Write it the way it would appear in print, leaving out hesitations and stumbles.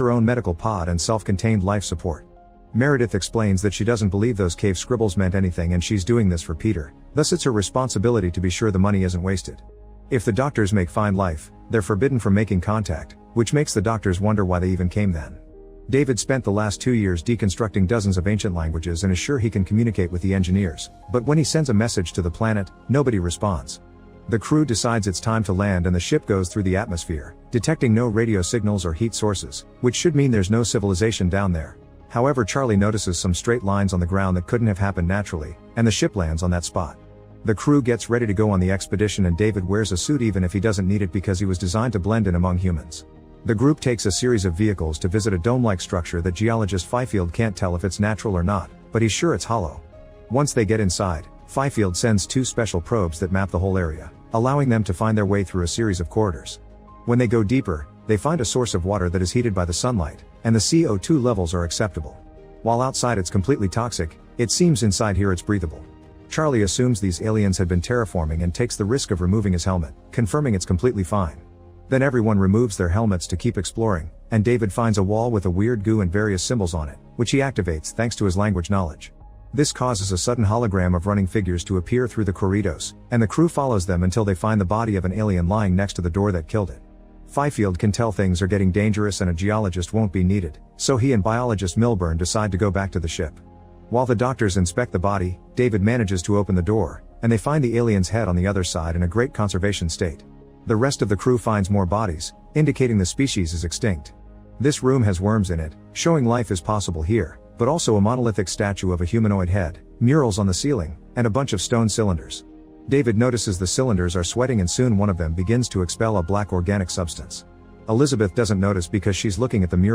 her own medical pod and self-contained life support. Meredith explains that she doesn't believe those cave scribbles meant anything and she's doing this for Peter, thus it's her responsibility to be sure the money isn't wasted. If the doctors make Find Life, they're forbidden from making contact, which makes the doctors wonder why they even came then. David spent the last 2 years deconstructing dozens of ancient languages and is sure he can communicate with the engineers, but when he sends a message to the planet, nobody responds. The crew decides it's time to land and the ship goes through the atmosphere, detecting no radio signals or heat sources, which should mean there's no civilization down there. However, Charlie notices some straight lines on the ground that couldn't have happened naturally, and the ship lands on that spot. The crew gets ready to go on the expedition and David wears a suit even if he doesn't need it because he was designed to blend in among humans. The group takes a series of vehicles to visit a dome-like structure that geologist Fifield can't tell if it's natural or not, but he's sure it's hollow. Once they get inside, Fifield sends 2 special probes that map the whole area, allowing them to find their way through a series of corridors. When they go deeper, they find a source of water that is heated by the sunlight, and the CO2 levels are acceptable. While outside it's completely toxic, it seems inside here it's breathable. Charlie assumes these aliens had been terraforming and takes the risk of removing his helmet, confirming it's completely fine. Then everyone removes their helmets to keep exploring, and David finds a wall with a weird goo and various symbols on it, which he activates thanks to his language knowledge. This causes a sudden hologram of running figures to appear through the corridors, and the crew follows them until they find the body of an alien lying next to the door that killed it. Fifield can tell things are getting dangerous and a geologist won't be needed, so he and biologist Milburn decide to go back to the ship. While the doctors inspect the body, David manages to open the door, and they find the alien's head on the other side in a great conservation state. The rest of the crew finds more bodies, indicating the species is extinct. This room has worms in it, showing life is possible here, but also a monolithic statue of a humanoid head, murals on the ceiling, and a bunch of stone cylinders. David notices the cylinders are sweating and soon one of them begins to expel a black organic substance. Elizabeth doesn't notice because she's looking at the mural.